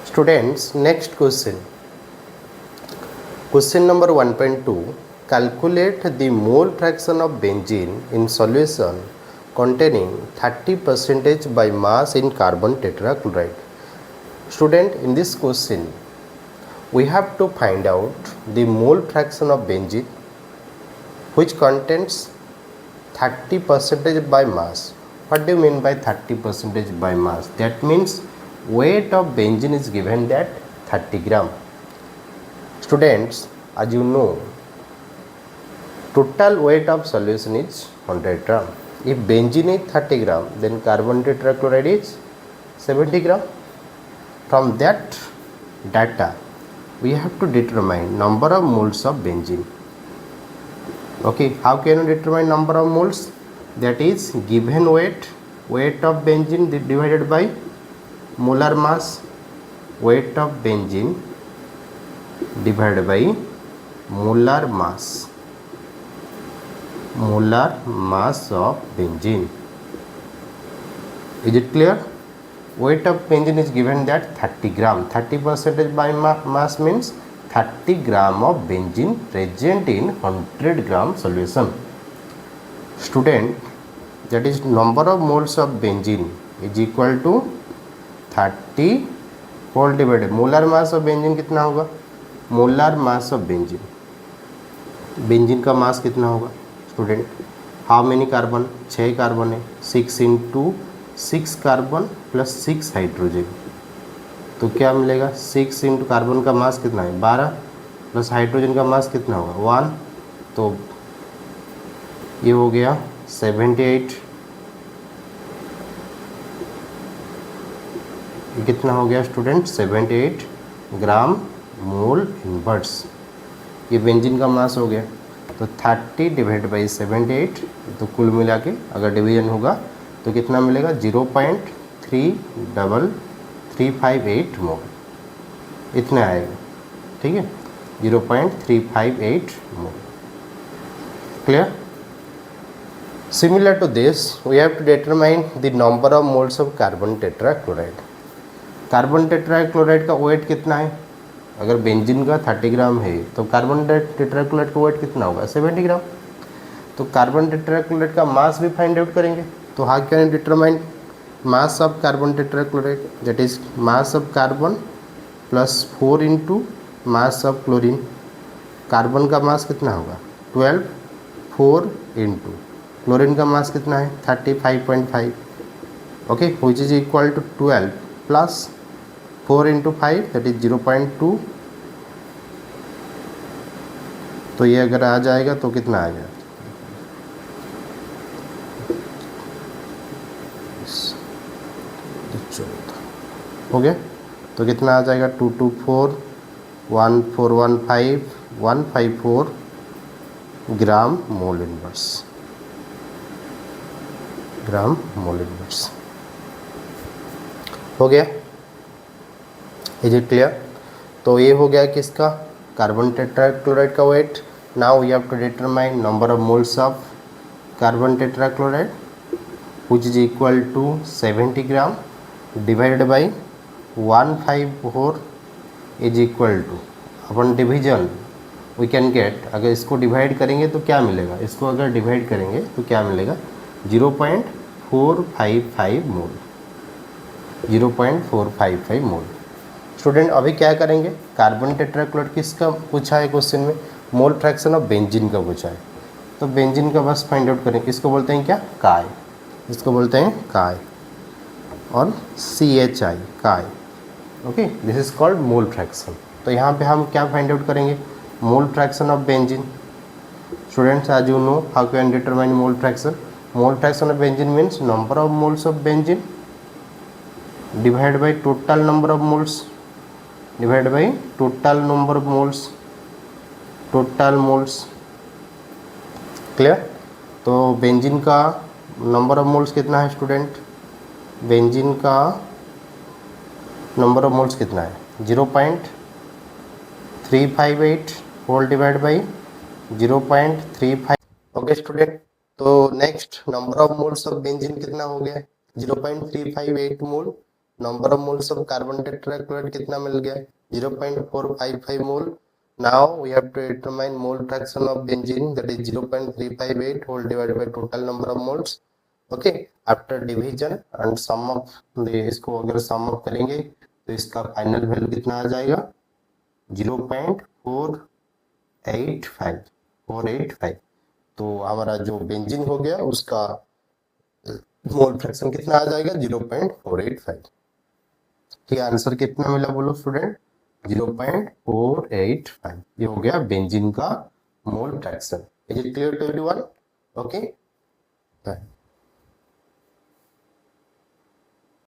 Students, next question. Question number 1.2. Calculate the mole fraction of benzene in solution containing 30% by mass in carbon tetrachloride. Student, in this question, we have to find out the mole fraction of benzene which contains 30% by mass. What do you mean by 30% by mass? That means weight of benzene is given that 30 gram. Students, as you know, total weight of solution is 100 gram. If benzene is 30 gram, then carbon tetrachloride is 70 gram. From that data, we have to determine number of moles of benzene. Okay, how can we determine number of moles? That is given weight of benzene divided by molar mass, weight of benzene divided by molar mass of benzene. Is it clear? Weight of benzene is given that 30 gram. 30% by mass means 30 gram of benzene present in 100 gram solution. Student, that is number of moles of benzene is equal to 30 whole divided molar mass of benzene कितना होगा? Molar mass of benzene, benzene का मास कितना होगा student? How many carbon? 6 carbon है, 6 into 6 carbon plus 6 hydrogen, तो क्या मिलेगा? 6 into carbon का मास कितना है 12 प्लस हाइड्रोजन का मास कितना होगा 1, तो ये हो गया 78। कितना हो गया स्टूडेंट? 78 ग्राम मोल इनवर्स। ये बेंजीन का मास हो गया, तो 30 डिवाइड बाई 78, तो कुल मिला के अगर डिवीजन होगा तो कितना मिलेगा? 0.33358 मोल, इतना आएगा। ठीक है, 0.358 mole. Clear? Similar to this we have to determine the number of moles of carbon tetrachloride. Carbon tetrachloride का वेट कितना है? अगर बेंजीन का 30 ग्राम है तो कार्बन टेट्राक्लोराइड का वेट कितना होगा? 70 ग्राम। तो कार्बन टेट्राक्लोराइड का मास भी फाइंड आउट करेंगे। तो how can determine mass of carbon tetrachloride? That is mass of carbon plus 4 into mass of chlorine. Carbon का मास कितना होगा? 12, 4 इंटू क्लोरीन का मास कितना है? 35.5। Okay, which is equal to 12 plus 4 into 5 that is 0.2। तो ये अगर आ जाएगा तो कितना आएगा? हो गया, तो कितना आ जाएगा? 224 1415 154 ग्राम मोल इनवर्स, ग्राम मोल इनवर्स। हो गया? Is it clear? तो ये हो गया किसका? कार्बन टेट्राक्लोराइड का weight. Now we have to determine number of moles of carbon tetrachloride which is equal to 70 gram divided by 154 is equal to, अपन डिवीजन वी कैन गेट, अगर इसको divide करेंगे तो क्या मिलेगा? इसको अगर डिवाइड करेंगे तो क्या मिलेगा? 0.455 मोल, 0.455 मोल। स्टूडेंट, अभी क्या करेंगे? कार्बन टेट्राक्लोराइड किसका पूछा है क्वेश्चन में? मोल फ्रैक्शन ऑफ बेंजीन का पूछा है, तो बेंजीन का बस फाइंड आउट करें। इसको बोलते हैं क्या? काय। इसको बोलते हैं काय और CHI, काय। Okay, this is called mole fraction. तो यहाँ पे हम क्या फाइंड आउट करेंगे? Mole fraction of benzene. Students, आज you know how can determine mole fraction? Mole fraction of benzene means number of moles of benzene divide by total number of moles divide by total number of moles, total moles. Clear? तो benzene का number of moles कितना है student? Benzene का number of moles कितना है? 0.358 whole divide by 0.35। Okay student, तो next number of moles of benzene कितना हो गया? 0.358 mole number of moles of carbon tetrachloride कितना मिल गया, 0.455 मोल. Now we have to determine mole fraction of benzene, that is 0.358 whole divided by total number of moles. Okay, after division and sum of इसको अगर sum up करेंगे तो इसका final value कितना आ जाएगा, 0.485. तो हमारा जो बेंजीन हो गया उसका मोल फ्रैक्शन कितना आ जाएगा, 0.485. ठीक है, आंसर कितना मिला बोलो स्टूडेंट, 0.485. ये हो गया बेंजीन का mole fraction. Is it clear to everyone? Okay.